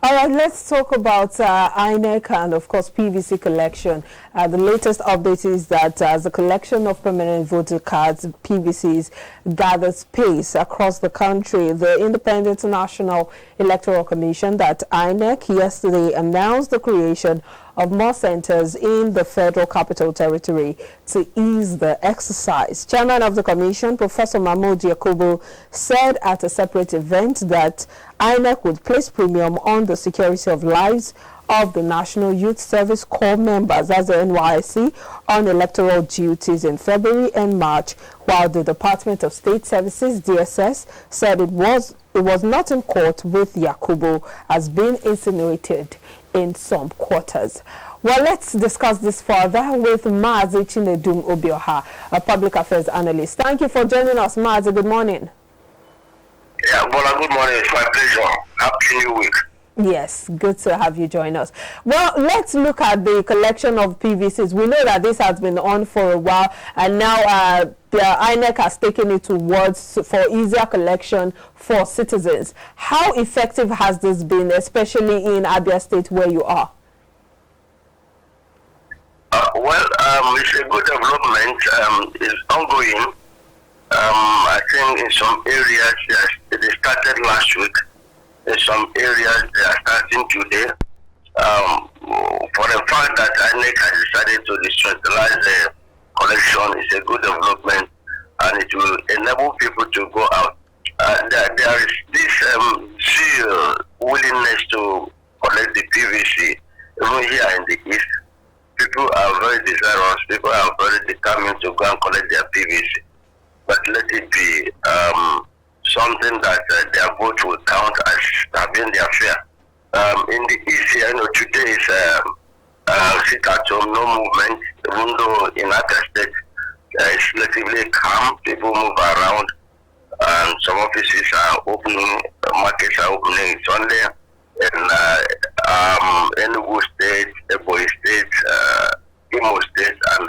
All right, let's talk about Inec and, of course, PVC collection. The latest update is that as the collection of permanent voter cards, PVCs, gathers pace across the country, the Independent National Electoral Commission, that Inec, yesterday announced the creation of more centers in the Federal Capital Territory to ease the exercise. Chairman of the Commission, Professor Mahmoud Yakubu, said at a separate event that Inec would place premium on the security of lives of the National Youth Service Corps members, as the NYSC, on electoral duties in February and March, while the Department of State Services, DSS, said it was not in court with Yakubu, as being insinuated in some quarters. Well, let's discuss this further with Maazi Chinedum Obioha, a public affairs analyst. Thank you for joining us, Maazi. Good morning. Yeah, Bola, good morning. It's my pleasure. Happy New Week. Yes, good to have you join us. Well, let's look at the collection of PVCs. We know that this has been on for a while, and now the INEC has taken it towards for easier collection for citizens. How effective has this been, especially in Abia State where you are? It's a good development. It's ongoing. I think in some areas they started last week. In some areas they are starting today. For the fact that INEC has decided to decentralize the collection is a good development, and it will enable people to go out. There is this sheer willingness to collect the PVC, even here in the East. People are very desirous, people are very determined to go and collect their PVC. But let it be something that their vote will count as having their share. In the East here, today is sit at home, no movement, even though in other states it's relatively calm, people move around, and some offices are opening, markets are opening Sunday, in Enugu State, Ebonyi State, Imo State, and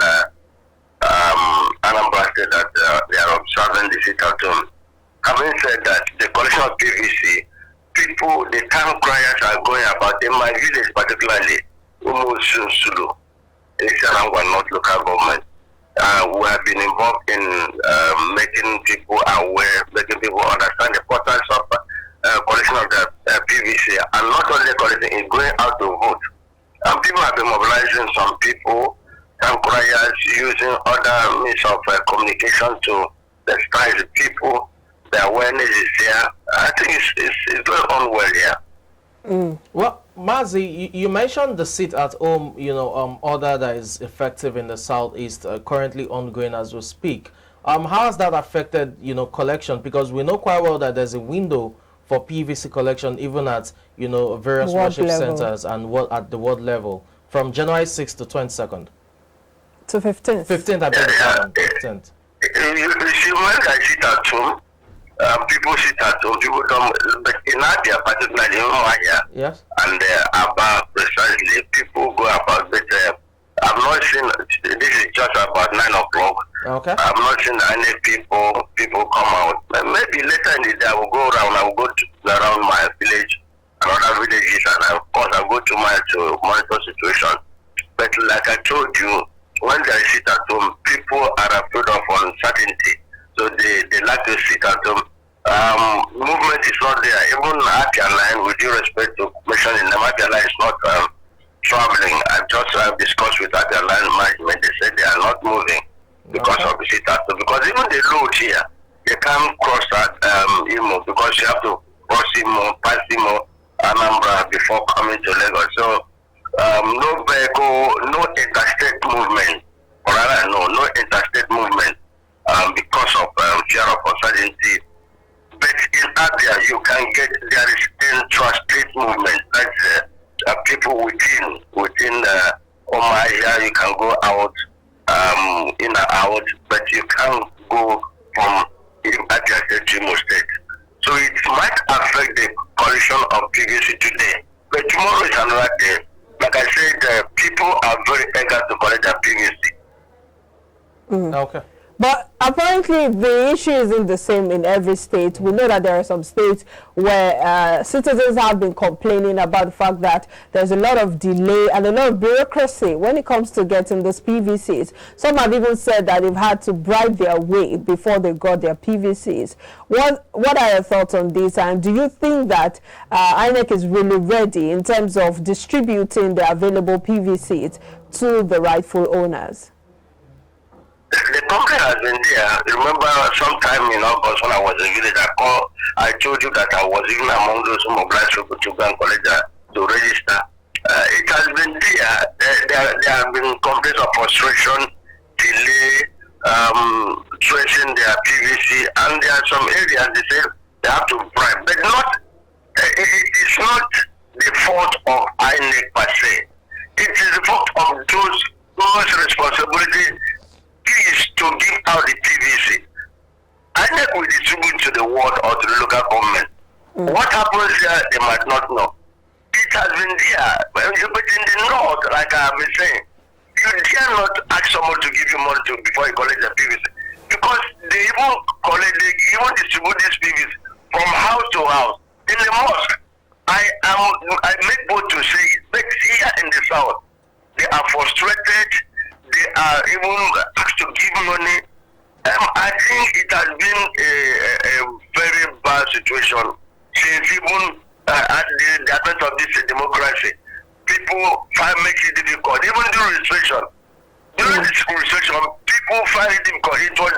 Anambra State that they are observing the sit at home. Having said that, the collection of PVC, people, the town criers are going about, in my village particularly, Sulu, it's around one North local government. We have been involved in making people aware, making people understand the importance of collection of the PVC, and not only collecting, it's going out to vote. And people have been mobilizing some people, town criers, using other means of communication to sensitize the people. The awareness is there. I think it's going on well here. Well, Maazi, you mentioned the sit at home, order that is effective in the southeast, currently ongoing as we speak. How has that affected, collection? Because we know quite well that there's a window for PVC collection, even at, various worship centers and at the world level, from January 6th to 22nd. To 15th. 15th, I beg your pardon. 15th. You see, when I sit at home, people sit at home, people don't, but in Abia particularly, here, yes, and about precisely, people go about, but I've not seen, this is just about 9 o'clock. Okay. I've not seen any people come out. Maybe later in the day I will go around, around my village and other villages, and of course I'll go to monitor situation. But like I told you, when they sit at home, people are afraid of uncertainty. So they like to sit at home. Movement is not there. Even Abia line, with due respect to mentioning them, Abia line is not traveling. I just discussed with Abia line management. They said they are not moving because of the sit at home. Because even the road here, they can't cross that Imo, because you have to cross Imo, pass Imo, Anambra before coming to Lagos. So no vehicle, no interstate movement, or rather no interstate movement. Because of fear of uncertainty. But in Abia, you can get, there is intrastate movement. That's people within Omaya, you can go out, in and out, but you can't go from Abia State to Imo State. So it might affect the collection of PVC today. But tomorrow is another day. Like I said, people are very eager to collect their PVC. Okay. But apparently the issue isn't the same in every state. We know that there are some states where citizens have been complaining about the fact that there's a lot of delay and a lot of bureaucracy when it comes to getting those PVCs. Some have even said that they've had to bribe their way before they got their PVCs. What are your thoughts on this, and do you think that INEC is really ready in terms of distributing the available PVCs to the rightful owners? The complaint has been there. Remember, sometime in August when I was in village, I told you that I was even among those who mobilized people to go and collect to register. It has been there. There have been complaints of frustration, delay, tracing their PVC, and there are some areas they say they have to bribe. But it is not the fault of INEC per se. It is the fault of those whose responsibility is to give out the PVC. INEC will distribute to the ward or to the local government. What happens there, they might not know. It has been there, but in the north, like I have been saying, you dare not ask someone to give you money before you collect the PVC, because they even distribute this PVC from house to house. In the mosque, I make bold to say it, but here in the south, they are frustrated. They are even asked to give money. I think it has been a very bad situation since even at the advent of this democracy. People make it difficult, even during registration. During this registration, people find it difficult. It was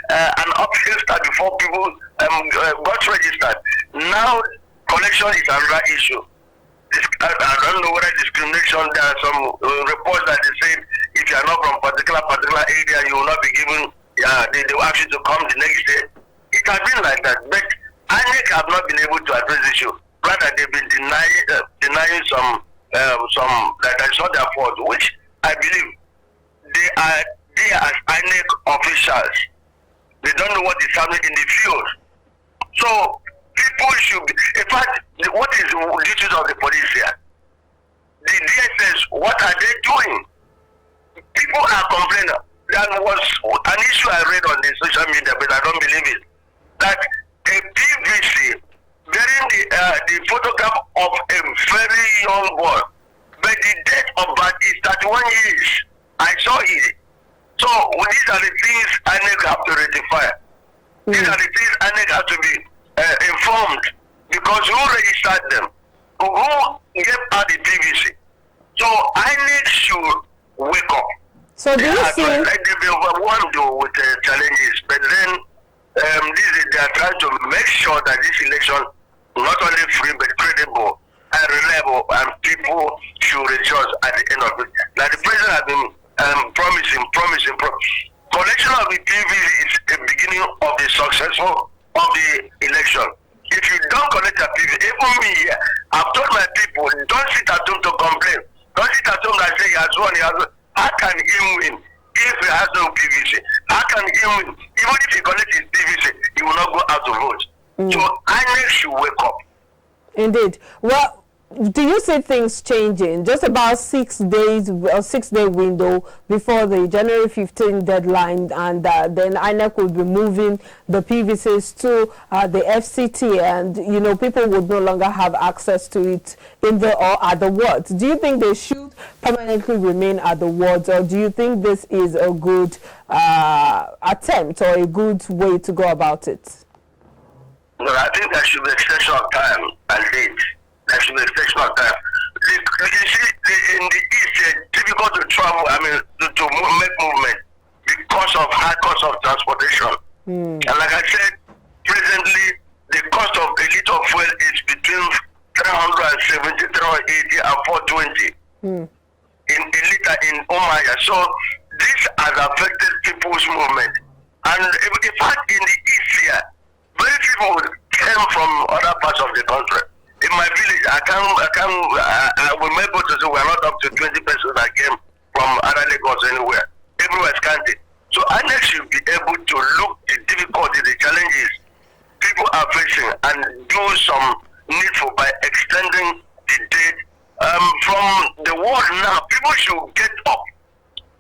an uphill start before people got registered. Now, collection is another issue. I don't know whether discrimination. There are some reports that they say if you are not from particular area, you will not be given. They will ask you to come the next day. It has been like that, but INEC have not been able to address the issue. Rather, they've been denying some that is not their fault, which I believe they as INEC officials. They don't know what is happening in the field. So people should be, in fact, what is the duties of the police here? The DSS, what are they doing? People are complaining. There was an issue I read on the social media, but I don't believe it, that a PVC bearing the photograph of a very young boy, but the date of birth is 31 years. I saw it. So these are the things INEC have to rectify. These are the things INEC have to be informed, because who registered them? Who gave out the PVC? So INEC should wake up. So do you see? They've been overwhelmed with challenges, but then they are trying to make sure that this election not only free but credible and reliable, and people should rejoice at the end of it. Like the president has been promising. Collection of the PVC is the beginning of the successful of the election. If you don't collect a PVC, even me here, I've told my people, don't sit at home to complain. Don't sit at home and say he has won. How can he win if he has no PVC? How can he win? Even if he collects his PVC, he will not go out to vote. So INEC should wake up. Indeed. Well, do you see things changing? Just about 6 days or 6-day window before the January 15 deadline, and then INEC will be moving the PVCs to the FCT, and people would no longer have access to it at the wards. Do you think they should permanently remain at the wards, or do you think this is a good attempt or a good way to go about it? No, I think there should be extension of time and date. There should be extension of time. You see, in the East, it's difficult to travel, to make movement because of high cost of transportation. And like I said, presently, the cost of a liter of fuel is between 370, 380 and 420 in a liter in Omaya. So this has affected people's movement. And in fact, in the East here, many people came from other parts of the country. In my village, I will make to say we are not up to 20 persons that came from other Lagos anywhere. Everywhere is counted. So INEC should be able to look the difficulties, the challenges people are facing, and do some needful by extending the date. From the world now, people should get up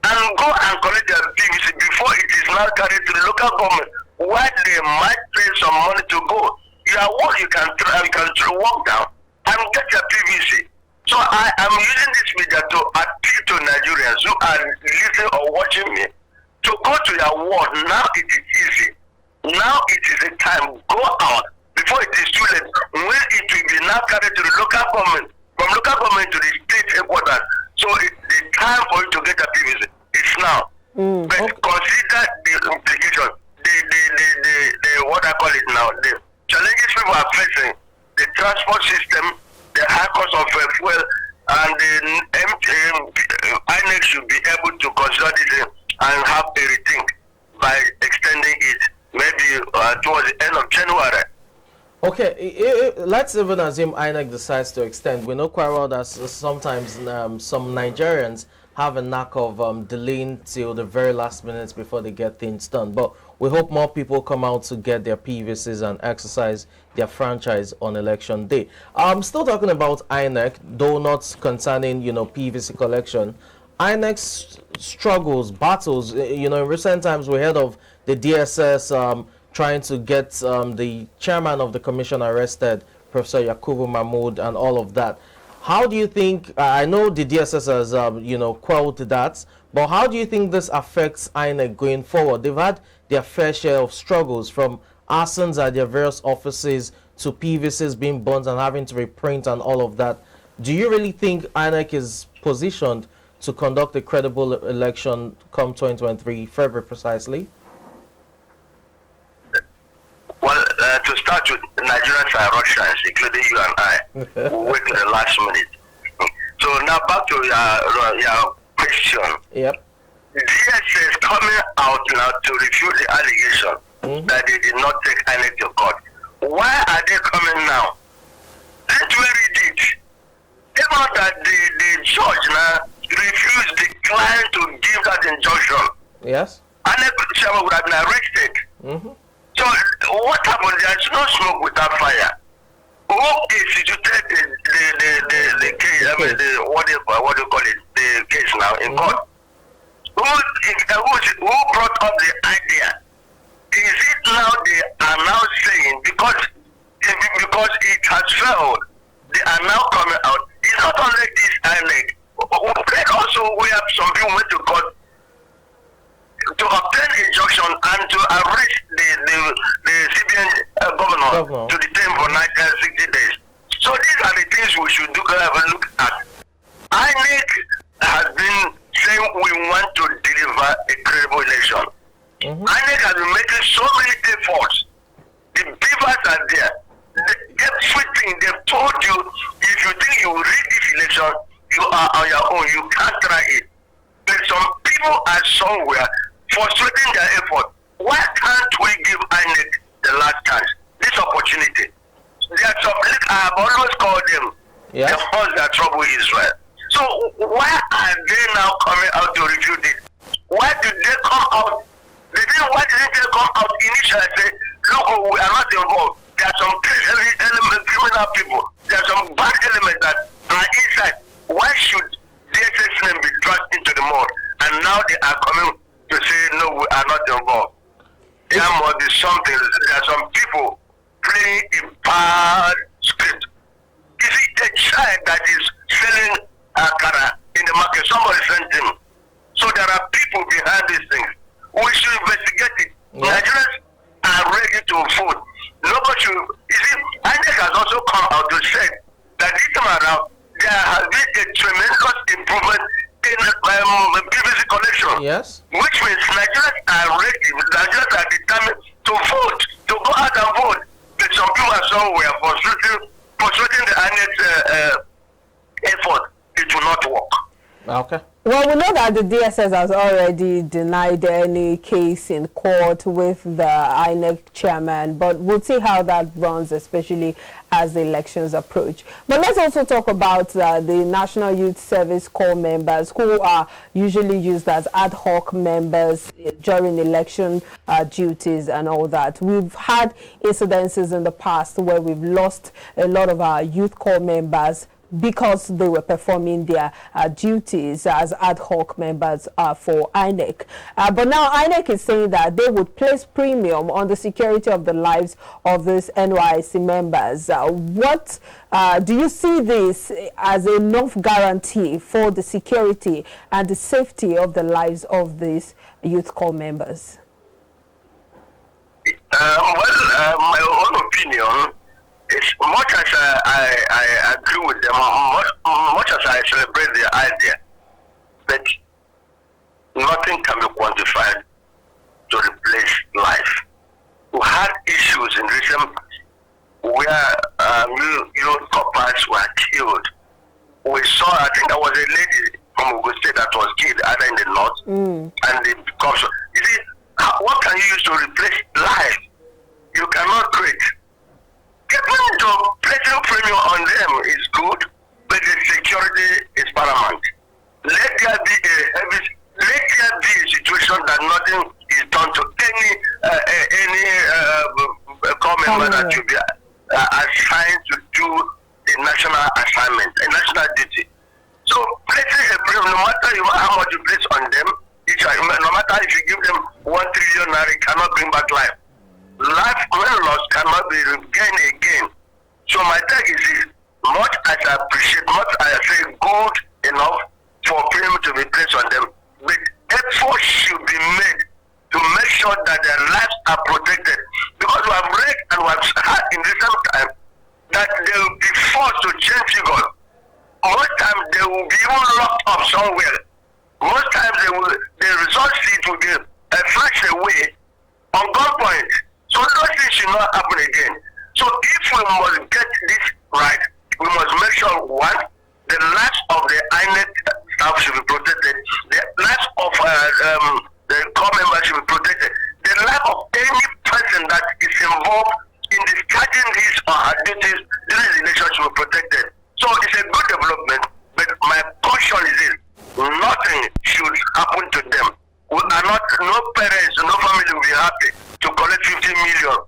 and can go and collect their PVC before it is now carried to the local government, where they might pay some money to go. You are what you can walk down and get your PVC. So I am using this media to appeal to Nigerians who are listening or watching me to go to your ward. Now it is easy. Now it is a time. Go out before it is too late. When it will be now carried to the local government, from local government to the state headquarters. So the time for you to get a PVC is now. But consider the implication, the what I call it now, the challenges people are facing, the transport system, the high cost of fuel, and the Inec should be able to consider this and have a rethink by extending it maybe towards the end of January. Okay, let's even assume INEC decides to extend. We know quite well that sometimes some Nigerians have a knack of delaying till the very last minutes before they get things done. But we hope more people come out to get their PVCs and exercise their franchise on election day. I'm still talking about INEC, though not concerning, PVC collection. INEC's struggles, battles, in recent times we heard of the DSS trying to get the chairman of the commission arrested, Professor Yakubu Mahmood, and all of that. How do you think, I know the DSS has, quelled that, but how do you think this affects INEC going forward? They've had their fair share of struggles, from arsons at their various offices to PVCs being burnt and having to reprint and all of that. Do you really think INEC is positioned to conduct a credible election come 2023, February precisely? Well, to start with, Nigerians and Russians, including you and I, wait to the last minute. So now back to your question. Yep. The DSS coming out now to refute the allegation that they did not take INEC to court. Why are they coming now? Let's read it. They found that the judge now refused, declined to give that injunction. Yes. INEC chairman would have been arrested. So what happened? There's no smoke without fire. Who instituted the case? I mean, what do you call it? The case now in court. Who brought up the idea? Is it now they are now saying because it has failed, they are now coming out? It's not only this INEC. Also, we have some people went to court to obtain injunction and to arrest the CBN governor to detain for 60 days. So these are the things we should have a look at. INEC has been saying we want to deliver a credible election. INEC has been making so many efforts. The beavers are there. Everything they've told you, if you think you will read this election, you are on your own. You can't try it. But some people are somewhere frustrating their effort. Why can't we give INEC the last chance, this opportunity? They are some, I have always called them the ones that trouble Israel. So why are they now coming out to refute it? Why did they come out? Why didn't they come out initially and say, look, we are not involved. There are some criminal people. There are some bad elements that are inside. Why should DSS name be thrust into the mud? And now they are coming to say, no, we are not involved. There must be something. There are some people playing a bad script. Is it a child that is selling akara in the market? Somebody sent him. So there are people behind these things. We should investigate it. Nigerians are ready to vote. Nobody should. You see, INEC has also come out to say that this time around there has been a tremendous improvement in PVC collection. Yes. Which means Nigerians are ready. Nigerians are determined to vote, to go out and vote. But some people are somewhere frustrating the INEC effort. It will not work. Okay. Well, we know that the DSS has already denied any case in court with the INEC chairman, but we'll see how that runs, especially as the elections approach. But let's also talk about the National Youth Service Corps members who are usually used as ad hoc members during election duties and all that. We've had incidences in the past where we've lost a lot of our youth corps members because they were performing their duties as ad hoc members for Inec. But now Inec is saying that they would place premium on the security of the lives of these NYSC members. What do you see this as enough guarantee for the security and the safety of the lives of these youth corps members? My own opinion is, much as I agree with them, much as I celebrate their idea, but nothing can be quantified to replace life. We had issues in recent past where youth coppers were killed. We saw, I think there was a lady from Ogun State that was killed either in the north and the cops. You see, what can you use to replace life? You cannot create. Getting to placing premium on them is good, but the security is paramount. Let there be a situation that nothing is done to any corps member that should be assigned to do a national assignment, a national duty. So placing a premium, no matter how much you place on them, no matter if you give them 1 trillion naira, it cannot bring back life. Life when lost cannot be regained again. So my take is this: much as I appreciate, much as I say good enough for premium to be placed on them, but effort should be made to make sure that their lives are protected. Because we have read and we have heard in recent time that they will be forced to change figures. Most times they will be even locked up somewhere. Most times the result sheet will be flashed away on gunpoint. So those things should not happen again. So if we must get this right, we must make sure, one, the lives of the INEC staff should be protected, the lives of the corps members should be protected, the life of any person that is involved in discharging his or her duties during the election should be protected. So it's a good development, but my caution is this: nothing should happen to them. We are not, no parents, no family will be happy to collect 50 million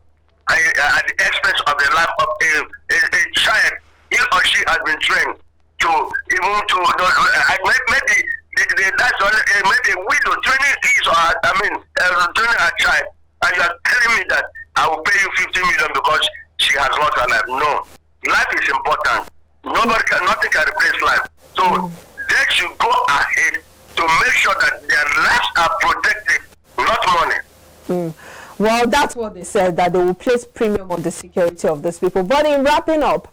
at the expense of the life of a child. He or she has been trained to even to maybe that's only maybe a widow training his or her, training her child, and you are telling me that I will pay you 50 million because she has lost her life. No, life is important. Nothing can replace life. So they should go ahead to make sure that their lives are protected, not money. Well, that's what they said, that they will place premium on the security of these people. But in wrapping up,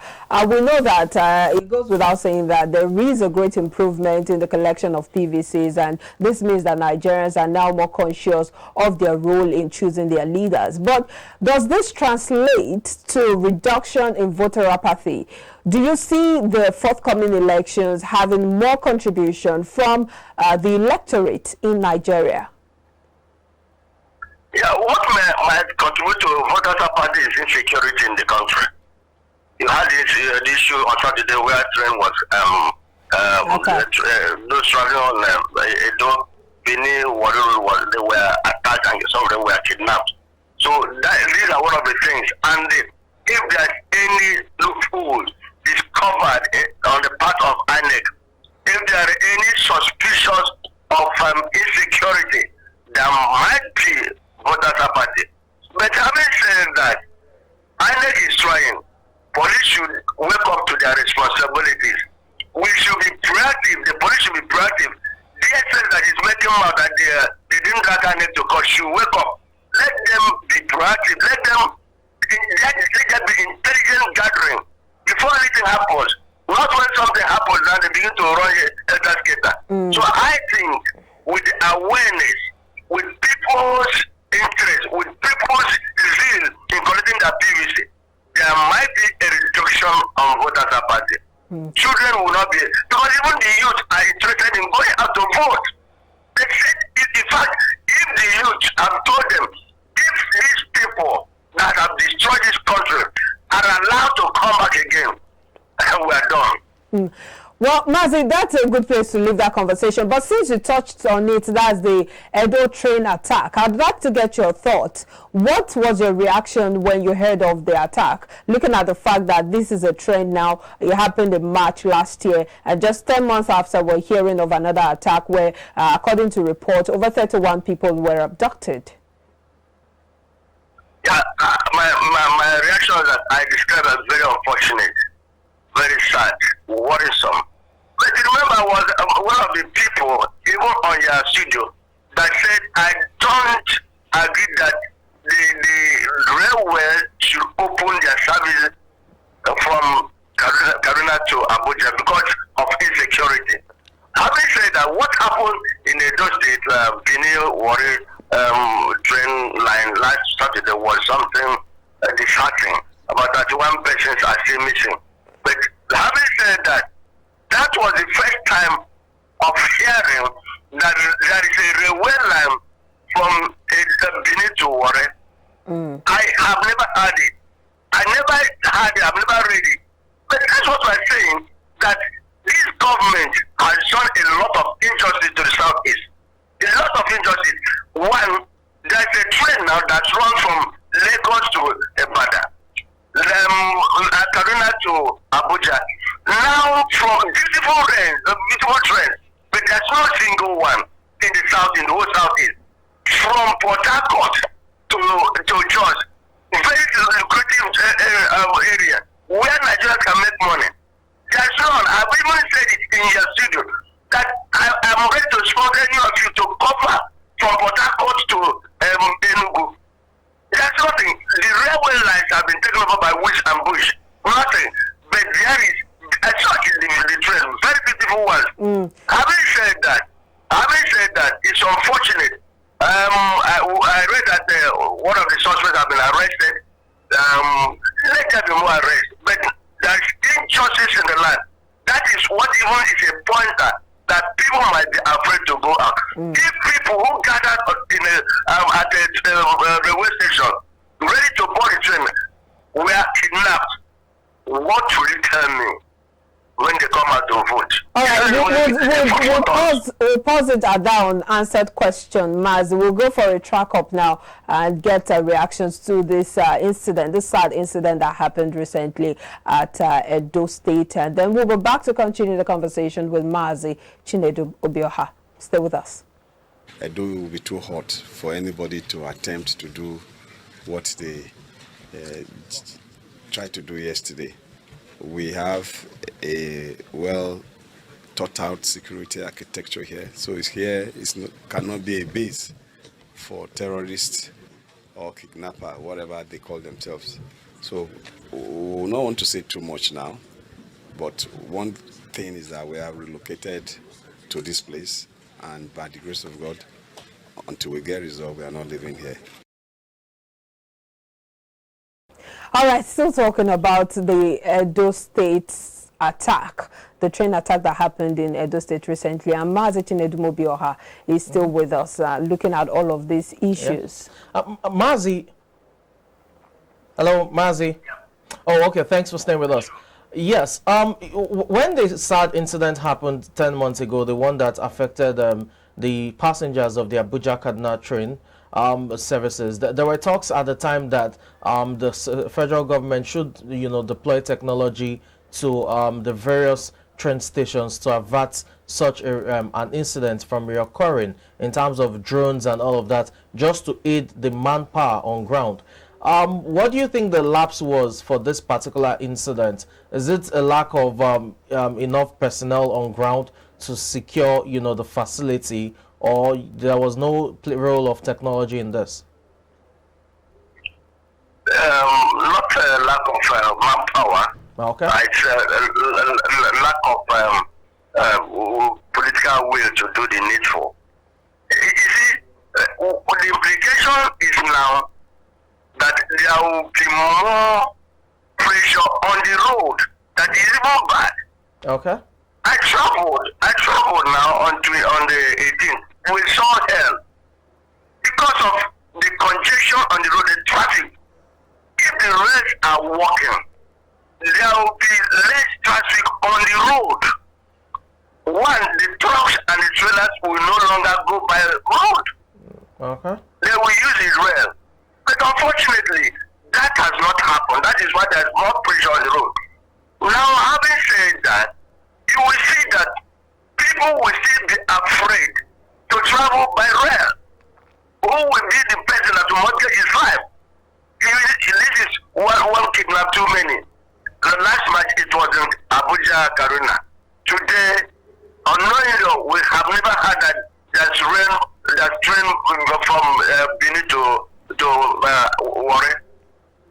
we know that it goes without saying that there is a great improvement in the collection of PVCs, and this means that Nigerians are now more conscious of their role in choosing their leaders. But does this translate to reduction in voter apathy? Do you see the forthcoming elections having more contribution from the electorate in Nigeria? Yeah, what might contribute to voters' apathy is insecurity in the country. You had this issue on Saturday where a train was those traveling on Edo, Benin, whatever, they were attacked and some of them were kidnapped. So these are one of the things. And if there's any loophole discovered on the part of Inec, if there are any suspicions of insecurity, there might be voters apathy. But having said that, INEC is trying. Police should wake up to their responsibilities. We should be proactive. The police should be proactive. DSS that is making out that they didn't drag INEC to court should wake up. Let them be proactive. Let there be intelligent gathering before anything happens. Not when something happens and they begin to run a skater. So I think with the awareness, with people's interest, with people's zeal in collecting their PVC, there might be a reduction on voters' apathy. Children will not be, because even the youth are interested in going out to vote. They said, in fact, if the youth have told them, if these people that have destroyed this country are allowed to come back again, we are done. Well, Mazi, that's a good place to leave that conversation. But since you touched on it, that's the Edo train attack. I'd like to get your thoughts. What was your reaction when you heard of the attack? Looking at the fact that this is a trend now, it happened in March last year, and just 10 months after, we're hearing of another attack where, according to reports, over 31 people were abducted. Yeah, my reaction is that I describe as very unfortunate, very sad, worrisome. But you remember, I was one of the people, even on your studio, that said I don't agree that the railway should open their service from Kaduna to Abuja because of insecurity. Having said that, what happened in Edo State, Benin, Warri, train line last Saturday was something disheartening. About 31 persons are still missing. But having said that, that was the first time of hearing that there is a railway line from Benin to Warri. I have never heard it. I never heard it. I've never read it. But that's what I'm saying, that this government has done a lot of injustice to the southeast. A lot of injustice. One, there's a train now that runs from Lagos to Ibadan, Kaduna to Abuja. Now, from beautiful trains, but there's no single one in the south, in the whole southeast. From Port Harcourt to Jos, very lucrative area where Nigerians can make money. There's none. I've even said it in your studio that I'm ready to sponsor any of you to cover from Port Harcourt to Enugu. There's nothing. The railway lines have been taken over by witch and bush. Nothing. But there is such the train, very beautiful ones. Having said that, it's unfortunate. I read that one of the suspects have been arrested. Let there be more arrests. But there's injustice in the land. That is what even is a pointer that people might be afraid to go out. If people who gathered at the railway station, ready to board the train, were kidnapped, what will you tell me when they come out to vote? All right, we'll pause it at that unanswered question, Maz. We'll go for a track up now and get reactions to this incident, this sad incident that happened recently at Edo State. And then we'll be back to continue the conversation with Mazi Chinedu Obioha. Stay with us. Edo will be too hot for anybody to attempt to do what they tried to do yesterday. We have a well thought out security architecture here. So cannot be a base for terrorists or kidnapper, whatever they call themselves. So we will not want to say too much now, but one thing is that we have relocated to this place, and by the grace of God, until we get resolved, we are not living here. All right, still talking about the Edo State attack, the train attack that happened in Edo State recently. And Mazi Chinedu Obioha is still with us, looking at all of these issues. Yeah. Mazi. Hello, Mazi. Oh, okay. Thanks for staying with us. Yes. When the sad incident happened 10 months ago, the one that affected the passengers of the Abuja-Kaduna train, services. There were talks at the time that the federal government should, deploy technology to the various train stations to avert such an incident from reoccurring in terms of drones and all of that, just to aid the manpower on ground. What do you think the lapse was for this particular incident? Is it a lack of enough personnel on ground to secure, the facility, or there was no role of technology in this? Not a lack of manpower. Okay. It's a lack of political will to do the needful. You see, the implication is now that there will be more pressure on the road. That is even bad. Okay. I traveled now on the 18th. We saw hell because of the congestion on the road, the traffic. If the roads are working, there will be less traffic on the road. and the trucks and the trailers will no longer go by road. Okay. They will use the rail. But unfortunately, that has not happened. That is why there's more pressure on the road. Now, having said that, you will see that people will still be afraid to travel by rail. Who will be the person that will mortgage his life? This is one kidnap too many. The last match, it was in Abuja, Karuna. Today, unknowingly, we have never had that there's train from Benin to Warren.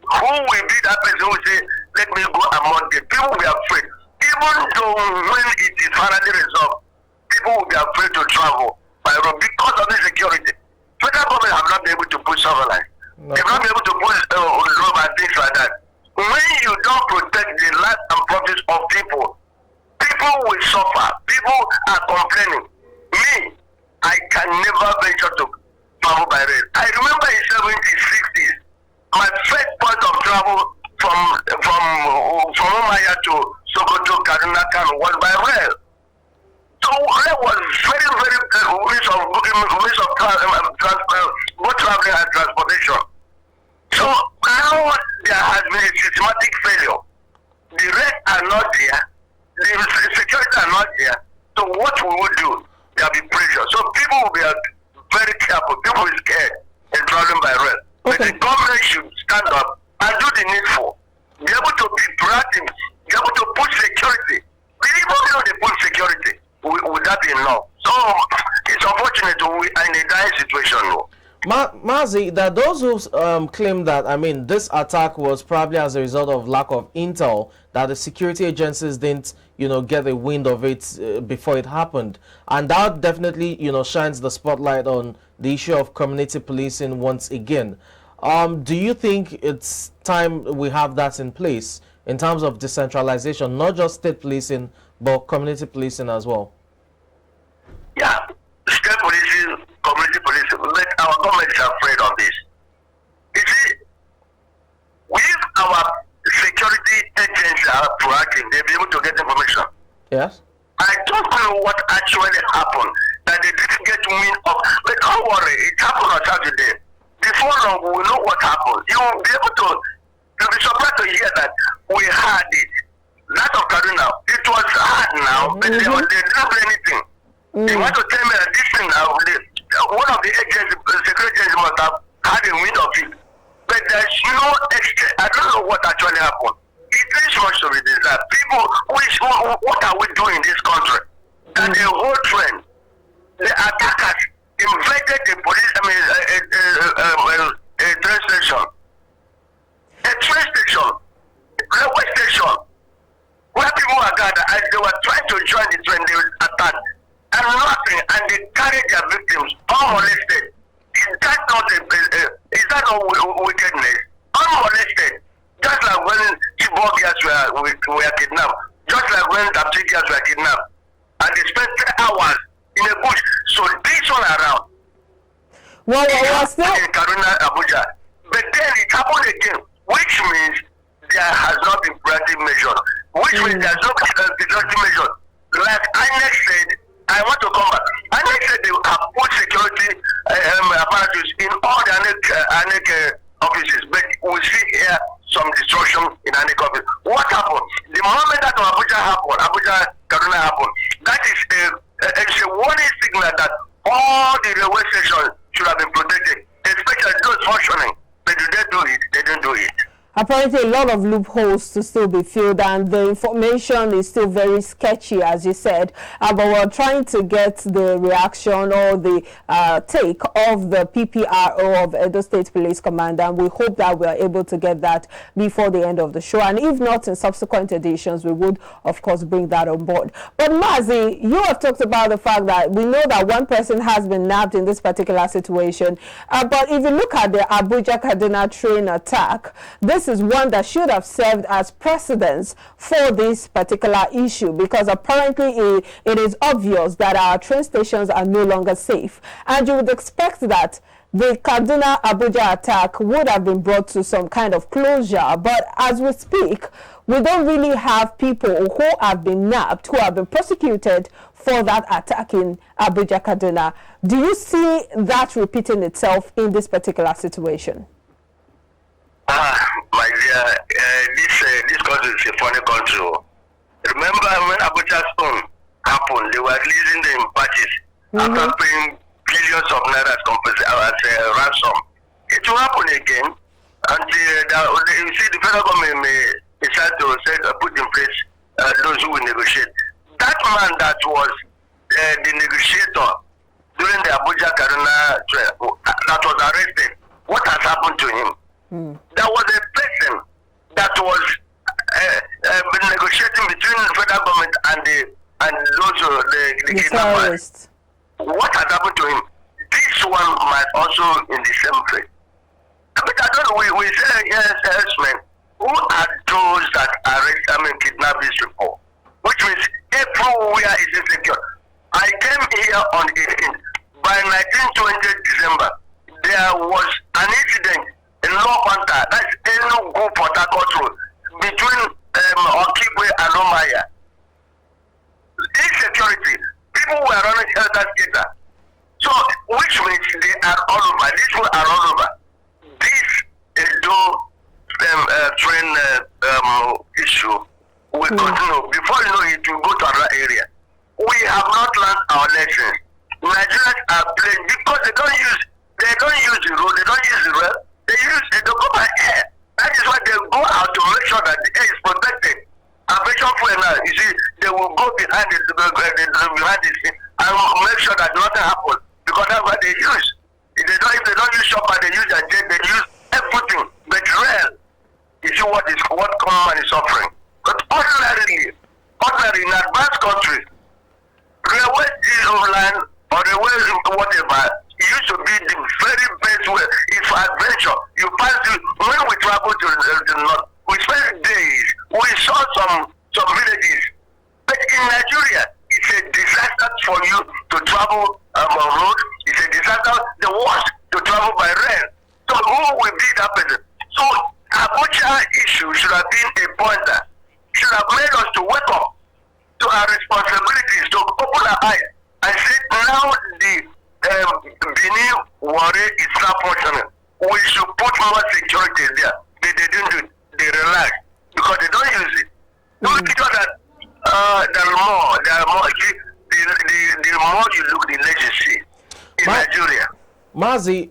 Who will be that person who will say, let me go among the people will be afraid. Even though when it is finally resolved, people will be afraid to travel by road because of the security. Federal government have not been able to put surveillance. No. They've not been able to put road and things like that. When you don't protect the life and profits of people, people will suffer. People are complaining. Me, I can never venture to travel by rail. I remember in 1960s, my first point of travel from Umaya to Sokoto, Kaduna, Kano was by rail. So rail was very, very means of both traveling and transportation. So now there has been a systematic failure. The rates are not there. The security are not there. So what we will do? There will be pressure. So people will be very careful. People will be scared in traveling by rail. Okay. But the government should stand up and do the needful. Be able to be proactive. Be able to put security. Even though they put security, would that be enough? So it's unfortunate we are in a dire situation. No? Mazi, that those who claim that, I mean, this attack was probably as a result of lack of intel, that the security agencies didn't, get a wind of it before it happened. And that definitely, shines the spotlight on the issue of community policing once again. Do you think it's time we have that in place in terms of decentralization, not just state policing, but community policing as well? Yeah, state policing, community policing, but our government is afraid of this. You see, if our security agents are proactive, they'll be able to get information. Yes. I don't know what actually happened, that they didn't get wind of. But don't worry, it happened on Saturday. Before long, we will know what happened. You will be able to, you'll be surprised to hear that we had it. That of Kaduna, it was hard now, but they didn't do anything. They want to tell me that this thing now, one of the agents, security agents must have had a wind of it. But there's no extra, I don't know what actually happened. It is much to be desired. People, what are we doing in this country? That the whole trend, the attackers invaded the police, a train station. A train station, railway station, where people were gathered and they were trying to join the train, they were attacked. And nothing, and they carried their victims unmolested. Is that not wickedness? Unmolested. Just like when Chibok girls were kidnapped, just like when Dapchi girls were kidnapped, and they spent 3 hours in a bush. So this one around. Well, still in Kaduna, Abuja. But then it happened again, which means there has not been proactive measures. Which means there's no security measures. Like Inec said, I want to come back. Inec said they have put security apparatus in all the Inec offices, but we see here some destruction in Inec office. What happened? The moment that Abuja Kaduna happened, that is a warning signal that all the railway stations should have been protected, especially those functioning. But do they do it? They don't do it. Apparently, a lot of loopholes to still be filled, and the information is still very sketchy, as you said. But we're trying to get the reaction or the take of the PPRO of Edo State Police Command, and we hope that we are able to get that before the end of the show. And if not, in subsequent editions, we would, of course, bring that on board. But Mazi, you have talked about the fact that we know that one person has been nabbed in this particular situation. But if you look at the Abuja-Kaduna train attack, this is one that should have served as precedence for this particular issue, because apparently it is obvious that our train stations are no longer safe, and you would expect that the Kaduna Abuja attack would have been brought to some kind of closure. But as we speak, we don't really have people who have been nabbed, who have been prosecuted for that attack in Abuja, Kaduna. Do you see that repeating itself in this particular situation? My dear, this country is a funny country. Remember when Abuja storm happened, they were releasing them in batches after paying billions of naira as ransom. It will happen again until you see the federal government may decide to put in place those who will negotiate. That man that was the negotiator during the Abuja Kaduna that was arrested, what has happened to him? There was a person that was negotiating between the federal government and those the terrorists. What has happened to him? This one might also in the same place. But I don't know. We say yes, men. Who are those that kidnap these people? Which means everywhere is insecure. I came here on 18th. By 1920 December, there was an incident in Law Panther, that's Enugu Port Harcourt Road, between Okigwe and Omaya. Insecurity. People were running helter-skelter. So, which means they are all over. These people are all over. This train issue will continue. Before you know it, will go to another area. We have not learned our lessons. Nigerians are playing because they don't use the road, they don't use the rail, they go by air. That is why they go out to make sure that the air is protected. Aviation fuel now, you see, they will go behind the scene and make sure that nothing happens because that's what they use. If they don't use shopper, they use their jet, they use everything. But rail, you see what common man is suffering. But ordinarily in advanced countries, railway line or railway whatever, it used to be the very best way. If for adventure, you pass when we travel to the north, we spend days. We saw some villages. But in Nigeria, it's a disaster for you to travel on road. It's a disaster, the worst, to travel by rail. So who will be that person? So Abuja issue should have been a pointer. Should have made us to wake up to our responsibilities, to open our eyes and say now the Benin worry is not functioning. We should put more security there. They didn't do it. They relax because they don't use it. Don't think that there are more. The more you look, the less you see in Nigeria. Mazi,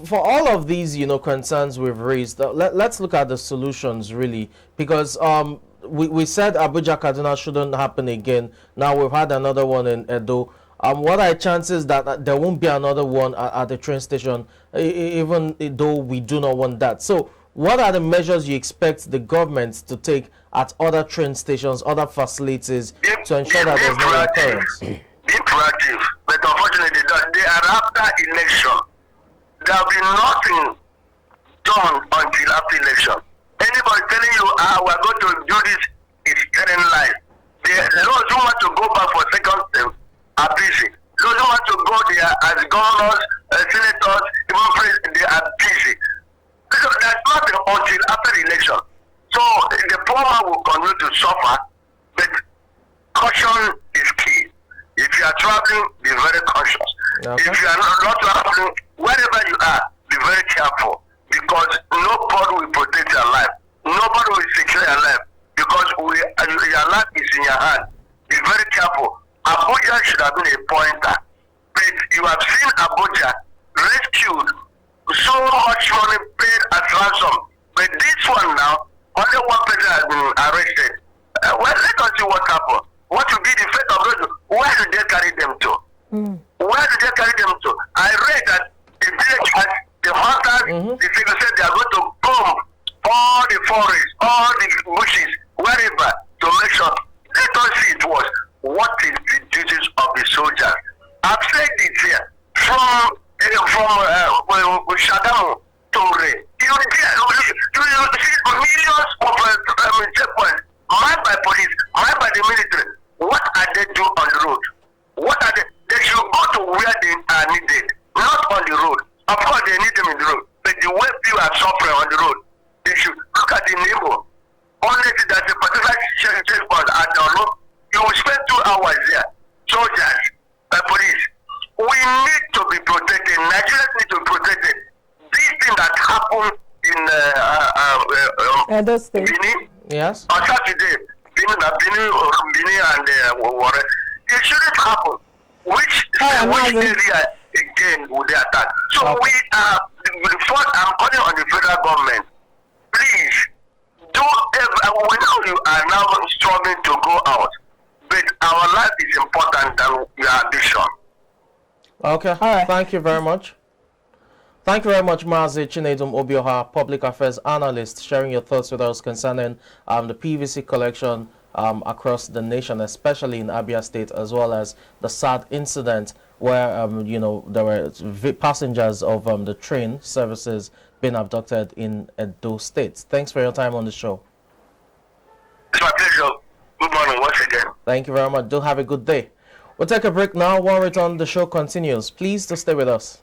for all of these, concerns we've raised, let's look at the solutions really, because we said Abuja Kaduna shouldn't happen again. Now we've had another one in Edo. What are the chances that there won't be another one at the train station, even though we do not want that? So what are the measures you expect the government to take at other train stations, other facilities, to ensure that there's no occurrence? Be proactive, but unfortunately they are after election. There will be nothing done until after election. Anybody telling you, we're going to do this is telling lies. Those who want to go back for second term are busy. Those who want to go there as governors, senators, even presidents, they are busy. So there's nothing until after the election. So the poor man will continue to suffer, but caution is key. If you are traveling, be very cautious. Okay. If you are not traveling, wherever you are, be very careful. Because nobody will protect your life. Nobody will secure your life. Because your life is in your hand. Be very careful. Abuja should have been a pointer. But you have seen Abuja rescued, so much money paid as ransom. But this one now, only one person has been arrested. Well, let us see what happened. What will be the fate of those? Where do they carry them to? Where do they carry them to? I read that the village has the hunters, the people said they are going to comb all the forests, all the bushes, wherever, to make sure. Let us see it was. What is the duties of the soldiers? I've said it here. From Shagamu to Ray. You see millions of checkpoints, manned by police, manned by the military. What are they doing on the road? What are they? They should go Edo State. Bini. Yes. On Saturday, Bini and Warren. It shouldn't happen. Which area again would they attack? So Okay. we are, I'm calling on the federal government. Please, we know you are now struggling to go out, but our life is important than your ambition. Okay. All right. Thank you very much. Thank you very much, Mazi Chinedum Obioha, Public Affairs Analyst, sharing your thoughts with us concerning the PVC collection across the nation, especially in Abia State, as well as the sad incident where, there were passengers of the train services being abducted in Edo State. Thanks for your time on the show. It's my pleasure. Good morning once again. Thank you very much. Do have a good day. We'll take a break now. When we return, the show continues. Please do stay with us.